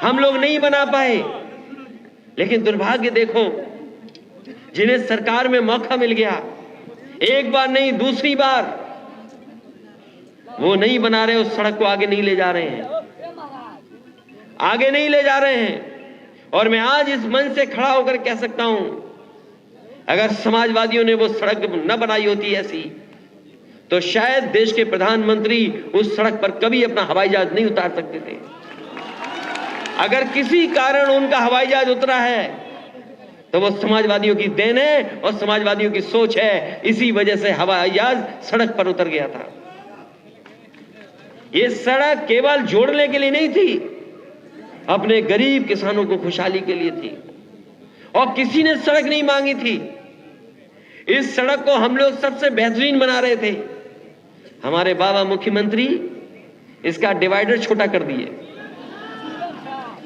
हम लोग नहीं बना पाए। लेकिन दुर्भाग्य देखो, जिन्हें सरकार में मौका मिल गया, एक बार नहीं दूसरी बार, वो नहीं बना रहे, उस सड़क को आगे नहीं ले जा रहे हैं, आगे नहीं ले जा रहे हैं। और मैं आज इस मंच से खड़ा होकर कह सकता हूं, अगर समाजवादियों ने वो सड़क न बनाई होती ऐसी, तो शायद देश के प्रधानमंत्री उस सड़क पर कभी अपना हवाई जहाज नहीं उतार सकते थे। अगर किसी कारण उनका हवाई जहाज उतरा है तो वो समाजवादियों की देन है और समाजवादियों की सोच है, इसी वजह से हवाई जहाज सड़क पर उतर गया था। ये सड़क केवल जोड़ने के लिए नहीं थी, अपने गरीब किसानों को खुशहाली के लिए थी, और किसी ने सड़क नहीं मांगी थी। इस सड़क को हम लोग सबसे बेहतरीन बना रहे थे। हमारे बाबा मुख्यमंत्री इसका डिवाइडर छोटा कर दिए।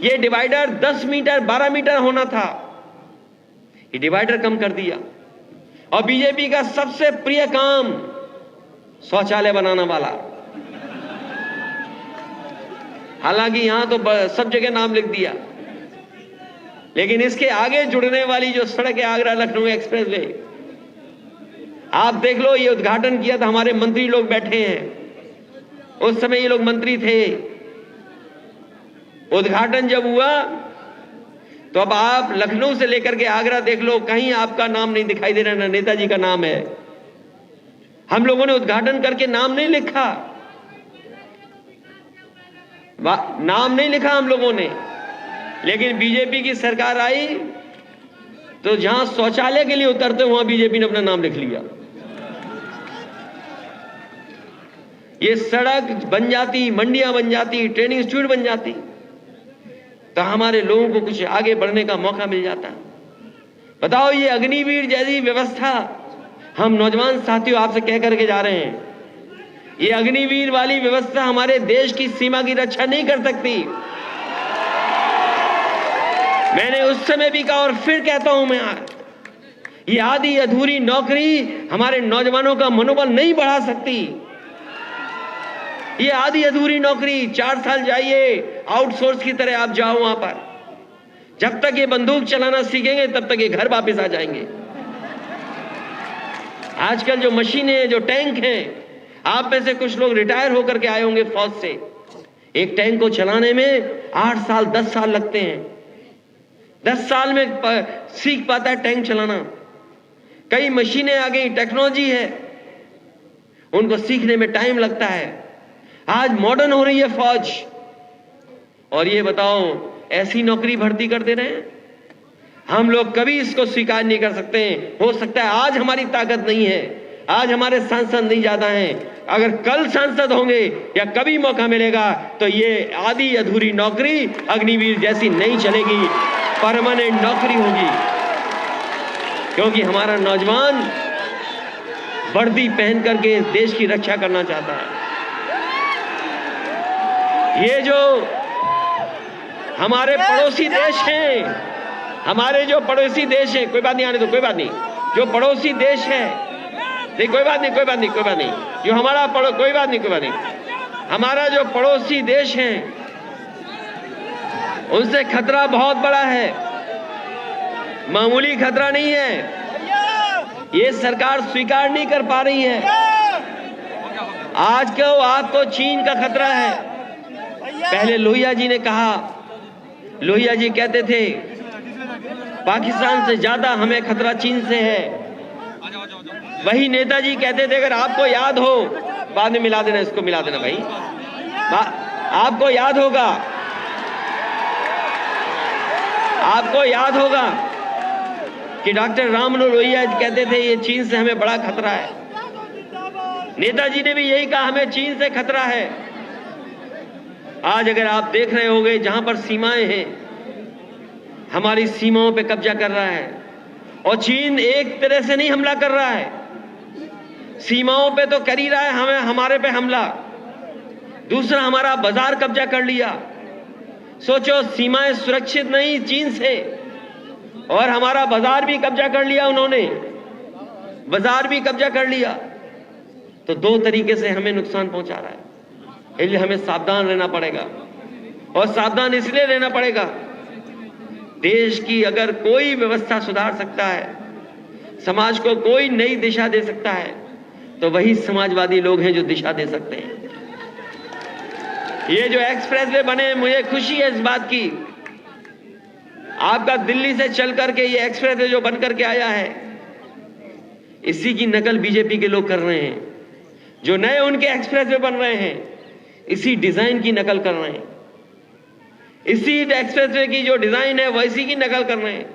ये डिवाइडर 10 मीटर 12 मीटर होना था, ये डिवाइडर कम कर दिया। और बीजेपी का सबसे प्रिय काम शौचालय बनाना वाला, हालांकि यहां तो सब जगह नाम लिख दिया, लेकिन इसके आगे जुड़ने वाली जो सड़क है आगरा लखनऊ एक्सप्रेसवे, आप देख लो, ये उद्घाटन किया था, हमारे मंत्री लोग बैठे हैं, उस समय ये लोग मंत्री थे। उद्घाटन जब हुआ तो अब आप लखनऊ से लेकर के आगरा देख लो, कहीं आपका नाम नहीं दिखाई दे रहा, ना नेताजी का नाम है। हम लोगों ने उद्घाटन करके नाम नहीं लिखा, नाम नहीं लिखा हम लोगों ने, लेकिन बीजेपी की सरकार आई तो जहां शौचालय के लिए उतरते वहां बीजेपी ने अपना नाम लिख लिया। ये सड़क बन जाती, मंडियां बन जाती, ट्रेनिंग इंस्टीट्यूट बन जाती, तो हमारे लोगों को कुछ आगे बढ़ने का मौका मिल जाता। बताओ, ये अग्निवीर जैसी व्यवस्था हम नौजवान साथियों आपसे कह करके जा रहे हैं, ये अग्निवीर वाली व्यवस्था हमारे देश की सीमा की रक्षा नहीं कर सकती। मैंने उस समय भी कहा और फिर कहता हूं मैं आज, ये आधी अधूरी नौकरी हमारे नौजवानों का मनोबल नहीं बढ़ा सकती। ये आधी अधूरी नौकरी, 4 साल जाइए आउटसोर्स की तरह आप जाओ वहां पर, जब तक ये बंदूक चलाना सीखेंगे तब तक ये घर वापस आ जाएंगे। आजकल जो मशीनें, जो टैंक हैं, आप में से कुछ लोग रिटायर होकर के आए होंगे फौज से, एक टैंक को चलाने में 8 साल 10 साल लगते हैं। 10 साल में सीख पाता है टैंक चलाना। कई मशीनें आ गई, टेक्नोलॉजी है, उनको सीखने में टाइम लगता है। आज मॉडर्न हो रही है फौज, और ये बताओ ऐसी नौकरी भर्ती कर दे रहे हैं। हम लोग कभी इसको स्वीकार नहीं कर सकते। हो सकता है आज हमारी ताकत नहीं है, आज हमारे सांसद नहीं ज्यादा हैं, अगर कल सांसद होंगे या कभी मौका मिलेगा तो ये आधी अधूरी नौकरी अग्निवीर जैसी नहीं चलेगी, परमानेंट नौकरी होगी। क्योंकि हमारा नौजवान वर्दी पहन करके देश की रक्षा करना चाहता है। ये जो हमारे पड़ोसी देश हैं, हमारे जो पड़ोसी देश हैं, कोई बात नहीं, आने दो, कोई बात नहीं, जो पड़ोसी देश है, नहीं कोई बात नहीं, कोई बात नहीं, कोई बात नहीं, जो हमारा कोई बात नहीं, कोई बात नहीं, हमारा जो पड़ोसी देश है उनसे खतरा बहुत बड़ा है, मामूली खतरा नहीं है। ये सरकार स्वीकार नहीं कर पा रही है। आज को आपको चीन का खतरा है। पहले लोहिया जी ने कहा, लोहिया जी कहते थे पाकिस्तान से ज्यादा हमें खतरा चीन से है। वही नेताजी कहते थे, अगर आपको याद हो, बाद में मिला देना, इसको मिला देना भाई, आपको याद होगा, आपको याद होगा कि डॉक्टर राम मनोहर लोहिया कहते थे ये चीन से हमें बड़ा खतरा है। नेताजी ने भी यही कहा, हमें चीन से खतरा है। आज अगर आप देख रहे होंगे, जहां पर सीमाएं हैं, हमारी सीमाओं पे कब्जा कर रहा है, और चीन एक तरह से नहीं हमला कर रहा है, सीमाओं पे तो कर ही रहा है हमें, हमारे पे हमला। दूसरा, हमारा बाजार कब्जा कर लिया। सोचो, सीमाएं सुरक्षित नहीं चीन से, और हमारा बाजार भी कब्जा कर लिया उन्होंने, बाजार भी कब्जा कर लिया। तो दो तरीके से हमें नुकसान पहुंचा रहा है, इसलिए हमें सावधान रहना पड़ेगा। और सावधान इसलिए रहना पड़ेगा, देश की अगर कोई व्यवस्था सुधार सकता है, समाज को कोई नई दिशा दे सकता है, तो वही समाजवादी लोग हैं जो दिशा दे सकते हैं। ये जो एक्सप्रेसवे बने, मुझे खुशी है इस बात की। आपका दिल्ली से चल करके ये एक्सप्रेसवे जो बन करके आया है, इसी की नकल बीजेपी के लोग कर रहे हैं। जो नए उनके एक्सप्रेसवे बन रहे हैं, इसी डिजाइन की नकल कर रहे हैं। इसी एक्सप्रेसवे की जो डिजाइन है, वैसी की नकल कर रहे हैं।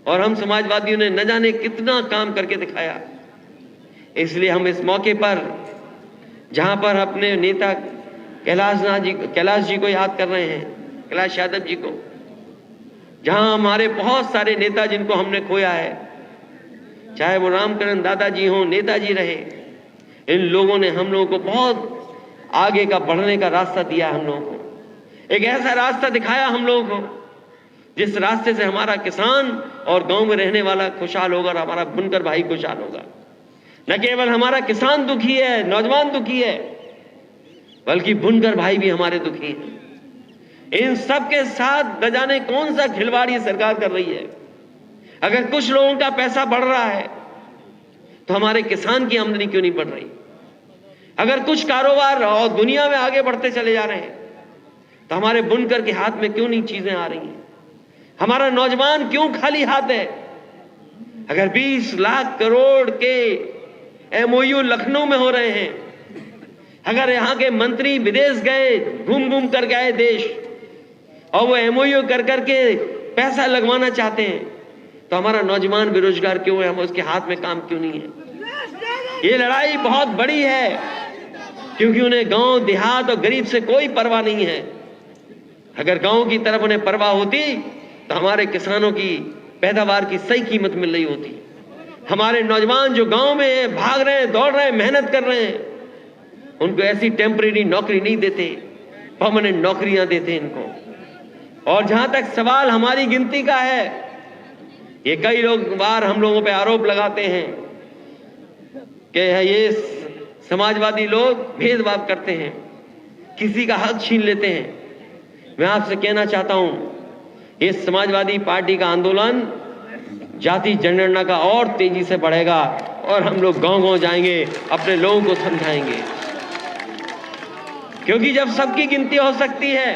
और हम समाजवादियों ने न जाने कितना काम करके दिखाया। इसलिए हम इस मौके पर, जहां पर अपने नेता कैलाश जी को याद कर रहे हैं, कैलाश यादव जी को, जहां हमारे बहुत सारे नेता जिनको हमने खोया है, चाहे वो रामकरण दादाजी हों, नेताजी रहे, इन लोगों ने हम लोगों को बहुत आगे का बढ़ने का रास्ता दिया। हम लोगों को एक ऐसा रास्ता दिखाया हम लोगों को, जिस रास्ते से हमारा किसान और गांव में रहने वाला खुशहाल होगा और हमारा बुनकर भाई खुशहाल होगा। न केवल हमारा किसान दुखी है, नौजवान दुखी है, बल्कि बुनकर भाई भी हमारे दुखी हैं। इन सब के साथ न जाने कौन सा खिलवाड़ ये सरकार कर रही है। अगर कुछ लोगों का पैसा बढ़ रहा है, तो हमारे किसान की आमदनी क्यों नहीं बढ़ रही? अगर कुछ कारोबार और दुनिया में आगे बढ़ते चले जा रहे हैं, तो हमारे बुनकर के हाथ में क्यों नहीं चीजें आ रही हैं? हमारा नौजवान क्यों खाली हाथ है? अगर 20 लाख करोड़ के एमओयू लखनऊ में हो रहे हैं, अगर यहां के मंत्री विदेश गए, घूम घूम कर गए देश, और वो एमओयू कर करके पैसा लगवाना चाहते हैं, तो हमारा नौजवान बेरोजगार क्यों है? हम उसके हाथ में काम क्यों नहीं है? ये लड़ाई बहुत बड़ी है, क्योंकि उन्हें गांव देहात और गरीब से कोई परवाह नहीं है। अगर गांव की तरफ उन्हें परवाह होती, तो हमारे किसानों की पैदावार की सही कीमत मिल रही होती। हमारे नौजवान जो गांव में हैं, भाग रहे हैं, दौड़ रहे हैं, मेहनत कर रहे हैं, उनको ऐसी टेम्परेरी नौकरी नहीं देते, परमानेंट नौकरियां देते इनको। और जहां तक सवाल हमारी गिनती का है, ये कई लोग बार हम लोगों पे आरोप लगाते हैं कि ये समाजवादी लोग भेदभाव करते हैं, किसी का हक छीन लेते हैं। मैं आपसे कहना चाहता हूं, ये समाजवादी पार्टी का आंदोलन जाति जनगणना का और तेजी से बढ़ेगा, और हम लोग गांव-गांव जाएंगे, अपने लोगों को समझाएंगे। क्योंकि जब सबकी गिनती हो सकती है,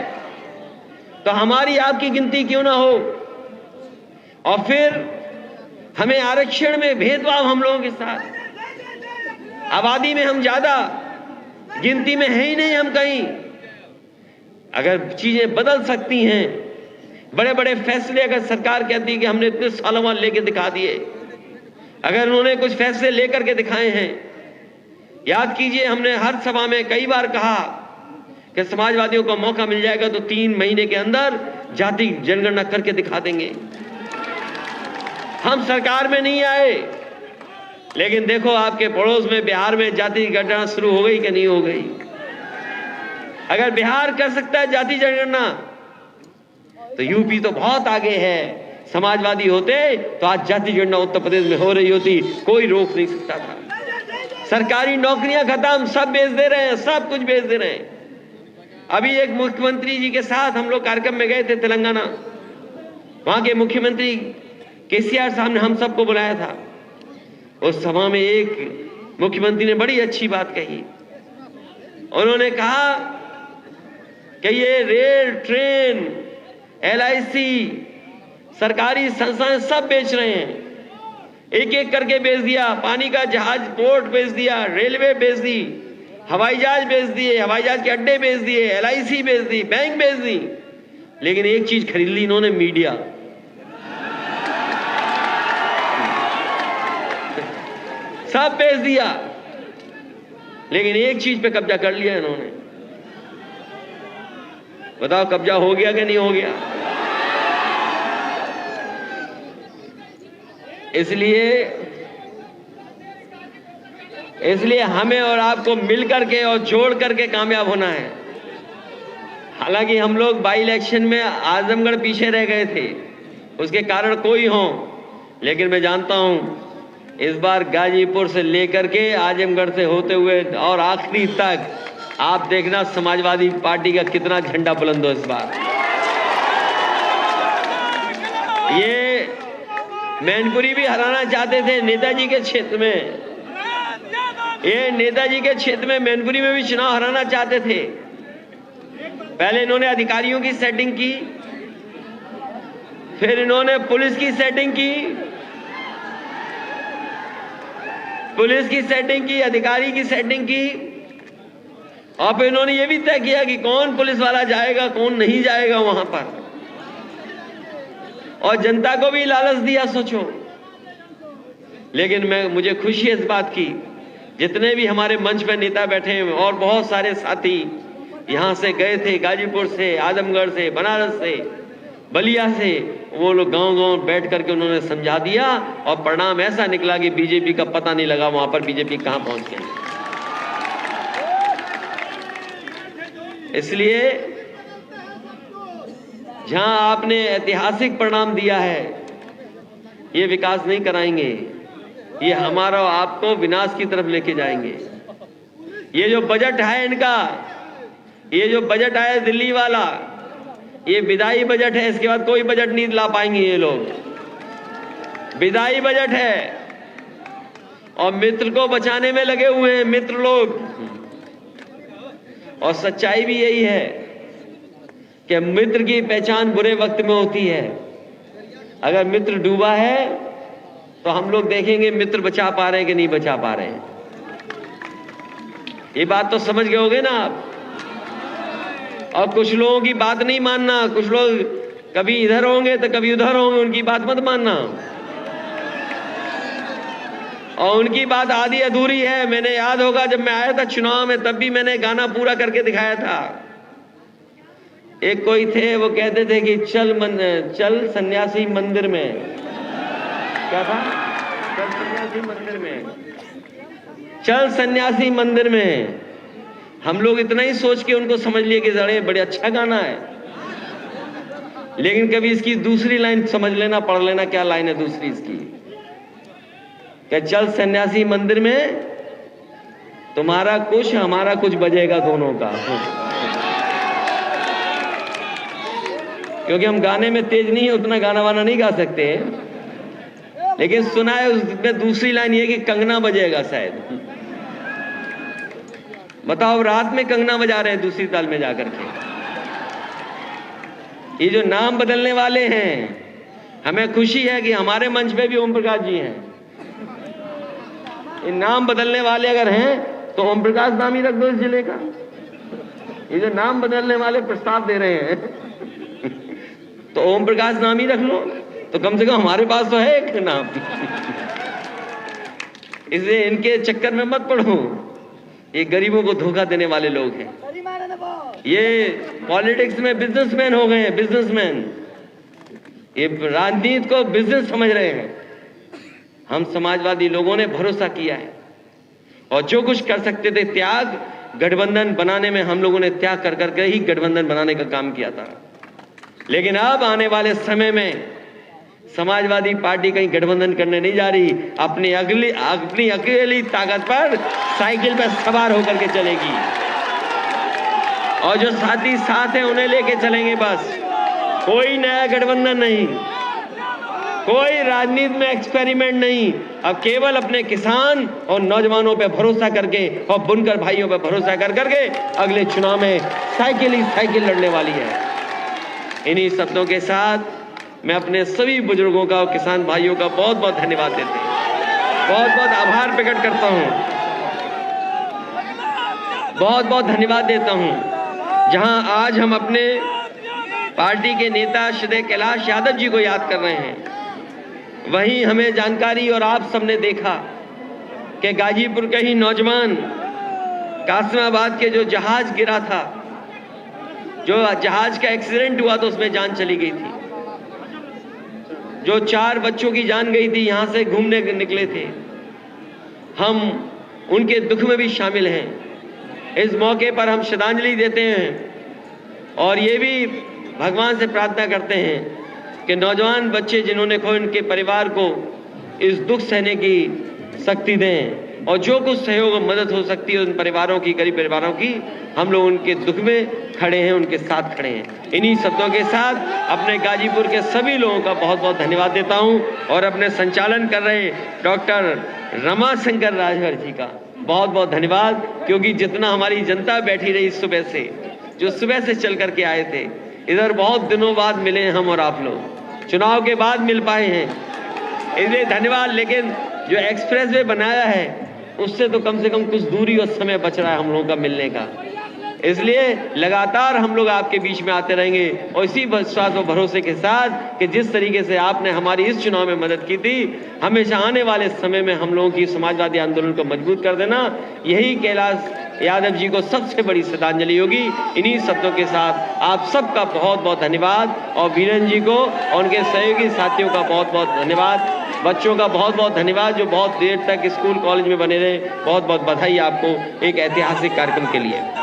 तो हमारी आपकी गिनती क्यों ना हो? और फिर हमें आरक्षण में भेदभाव हम लोगों के साथ, आबादी में हम ज्यादा, गिनती में है ही नहीं हम कहीं। अगर चीजें बदल सकती हैं, बड़े बड़े फैसले अगर सरकार कहती है कि हमने इतने सालों बाद लेके दिखा दिए, अगर उन्होंने कुछ फैसले लेकर के दिखाए हैं, याद कीजिए हमने हर सभा में कई बार कहा कि समाजवादियों को मौका मिल जाएगा तो 3 महीने के अंदर जाति जनगणना करके दिखा देंगे। हम सरकार में नहीं आए, लेकिन देखो आपके पड़ोस में बिहार में जाति जनगणना शुरू हो गई कि नहीं हो गई? अगर बिहार कर सकता है जाति जनगणना, तो यूपी तो बहुत आगे है। समाजवादी होते तो आज जाति जनगणना उत्तर प्रदेश में हो रही होती, कोई रोक नहीं सकता था। सरकारी नौकरियां खत्म, सब बेच दे रहे हैं, सब कुछ बेच दे रहे हैं। अभी एक मुख्यमंत्री जी के साथ हम लोग कार्यक्रम में गए थे तेलंगाना। वहां के मुख्यमंत्री केसीआर साहब ने हम सबको बुलाया था। उस सभा में एक मुख्यमंत्री ने बड़ी अच्छी बात कही। उन्होंने कहा कि ये रेल, ट्रेन, LIC, सरकारी संस्थाएं सब बेच रहे हैं, एक एक करके बेच दिया। पानी का जहाज, पोर्ट बेच दिया, रेलवे बेच दी, हवाई जहाज बेच दिए, हवाई जहाज के अड्डे बेच दिए, LIC बेच दी, बैंक बेच दी। लेकिन एक चीज खरीद ली इन्होंने, मीडिया। सब बेच दिया, लेकिन एक चीज पे कब्जा कर लिया इन्होंने। बताओ कब्जा हो गया कि नहीं हो गया? इसलिए हमें और आपको मिल करके और जोड़ करके कामयाब होना है। हालांकि हम लोग बाई इलेक्शन में आजमगढ़ पीछे रह गए थे, उसके कारण कोई हो, लेकिन मैं जानता हूं इस बार गाजीपुर से लेकर के आजमगढ़ से होते हुए और आखिरी तक आप देखना समाजवादी पार्टी का कितना झंडा बुलंद हो इस बार। ये मैनपुरी भी हराना चाहते थे नेताजी के क्षेत्र में, ये नेताजी के क्षेत्र में मैनपुरी में भी चुनाव हराना चाहते थे। पहले इन्होंने अधिकारियों की सेटिंग की, फिर इन्होंने पुलिस की सेटिंग की, पुलिस की सेटिंग की, अधिकारी की सेटिंग की, और फिर इन्होंने ये भी तय किया कि कौन पुलिस वाला जाएगा, कौन नहीं जाएगा वहां पर, और जनता को भी लालच दिया, सोचो। लेकिन मुझे खुशी है इस बात की, जितने भी हमारे मंच पर नेता बैठे हैं और बहुत सारे साथी यहां से गए थे, गाजीपुर से, आजमगढ़ से, बनारस से, बलिया से, वो लोग गांव-गांव बैठ करके उन्होंने समझा दिया, और परिणाम ऐसा निकला कि बीजेपी का पता नहीं लगा वहां पर बीजेपी कहां पहुंच गई। इसलिए जहां आपने ऐतिहासिक परिणाम दिया है, ये विकास नहीं कराएंगे, ये हमारा आपको विनाश की तरफ लेके जाएंगे। ये जो बजट है इनका, ये जो बजट आया दिल्ली वाला, ये विदाई बजट है, इसके बाद कोई बजट नहीं ला पाएंगे ये लोग। विदाई बजट है, और मित्र को बचाने में लगे हुए हैं मित्र लोग। और सच्चाई भी यही है कि मित्र की पहचान बुरे वक्त में होती है। अगर मित्र डूबा है तो हम लोग देखेंगे मित्र बचा पा रहे हैं कि नहीं बचा पा रहे हैं। ये बात तो समझ गए होगे ना आप। और कुछ लोगों की बात नहीं मानना, कुछ लोग कभी इधर होंगे तो कभी उधर होंगे, उनकी बात मत मानना। और उनकी बात आधी अधूरी है। मैंने याद होगा जब मैं आया था चुनाव में, तब भी मैंने गाना पूरा करके दिखाया था। एक कोई थे, वो कहते थे कि चल सन्यासी मंदिर में, क्या था? चल सन्यासी मंदिर में, चल सन्यासी मंदिर में। हम लोग इतना ही सोच के उनको समझ लिए कि जड़े बड़े अच्छा गाना है, लेकिन कभी इसकी दूसरी लाइन समझ लेना, पढ़ लेना, क्या लाइन है दूसरी इसकी, कि चल सन्यासी मंदिर में, तुम्हारा कुछ हमारा कुछ बजेगा दोनों का। क्योंकि हम गाने में तेज नहीं है, उतना गाना वाना नहीं गा सकते, लेकिन सुना है उसमें दूसरी लाइन ये कि कंगना बजेगा शायद। बताओ, रात में कंगना बजा रहे हैं दूसरी ताल में जाकर के। ये जो नाम बदलने वाले हैं, हमें खुशी है कि हमारे मंच पे भी ओम प्रकाश जी हैं। ये नाम बदलने वाले अगर हैं तो ओम प्रकाश नाम ही रख दो इस जिले का। ये जो नाम बदलने वाले प्रस्ताव दे रहे हैं तो ओम प्रकाश नाम ही रख लो, तो कम से कम हमारे पास तो है एक नाम। इसलिए इनके चक्कर में मत पड़ो, ये गरीबों को धोखा देने वाले लोग हैं। ये पॉलिटिक्स में बिजनेसमैन हो गए हैं, बिजनेसमैन। ये राजनीति को बिजनेस समझ रहे हैं। हम समाजवादी लोगों ने भरोसा किया है और जो कुछ कर सकते थे त्याग, गठबंधन बनाने में हम लोगों ने त्याग कर करके ही गठबंधन बनाने का काम किया था। लेकिन अब आने वाले समय में समाजवादी पार्टी कहीं गठबंधन करने नहीं जा रही, अपनी अकेली ताकत पर साइकिल पर सवार होकर के चलेगी। और जो साथी साथ हैं उन्हें लेके चलेंगे बस। कोई नया गठबंधन नहीं, कोई राजनीति में एक्सपेरिमेंट नहीं। अब केवल अपने किसान और नौजवानों पे भरोसा करके और बुनकर भाइयों पे भरोसा कर करके अगले चुनाव में साइकिल ही साइकिल लड़ने वाली है। इन्हीं शब्दों के साथ मैं अपने सभी बुजुर्गों का और किसान भाइयों का बहुत बहुत धन्यवाद देते हैं, बहुत बहुत आभार प्रकट करता हूं, बहुत बहुत धन्यवाद देता हूं। जहां आज हम अपने पार्टी के नेता श्री कैलाश यादव जी को याद कर रहे हैं, वहीं हमें जानकारी और आप सबने देखा कि गाजीपुर के ही नौजवान कासिमाबाद के जो जहाज गिरा था, जो जहाज का एक्सीडेंट हुआ तो उसमें जान चली गई थी, जो 4 बच्चों की जान गई थी, यहां से घूमने निकले थे। हम उनके दुख में भी शामिल हैं। इस मौके पर हम श्रद्धांजलि देते हैं और ये भी भगवान से प्रार्थना करते हैं कि नौजवान बच्चे जिन्होंने खोए उनके परिवार को इस दुख सहने की शक्ति दें और जो कुछ सहयोग और मदद हो सकती है उन परिवारों की, गरीब परिवारों की, हम लोग उनके दुख में खड़े हैं, उनके साथ खड़े हैं। इन्हीं शब्दों के साथ अपने गाजीपुर के सभी लोगों का बहुत बहुत धन्यवाद देता हूं और अपने संचालन कर रहे डॉक्टर रमाशंकर राजभर जी का बहुत बहुत धन्यवाद, क्योंकि जितना हमारी जनता बैठी रही सुबह से, जो सुबह से चल करके आए थे, इधर बहुत दिनों बाद मिले हम और आप लोग, चुनाव के बाद मिल पाए हैं, इसलिए धन्यवाद। लेकिन जो एक्सप्रेसवे बनाया है उससे तो कम से कम कुछ दूरी और समय बच रहा है हम लोगों का मिलने का, इसलिए लगातार हम लोग आपके बीच में आते रहेंगे और इसी विश्वास और भरोसे के साथ कि जिस तरीके से आपने हमारी इस चुनाव में मदद की थी, हमेशा आने वाले समय में हम लोगों की समाजवादी आंदोलन को मजबूत कर देना, यही कैलाश यादव जी को सबसे बड़ी श्रद्धांजलि होगी। इन्हीं शब्दों के साथ आप सबका बहुत बहुत धन्यवाद और वीरेंद्र जी को और उनके सहयोगी साथियों का बहुत बहुत धन्यवाद, बच्चों का बहुत बहुत धन्यवाद जो बहुत देर तक स्कूल कॉलेज में बने रहे। बहुत बहुत बधाई आपको एक ऐतिहासिक कार्यक्रम के लिए।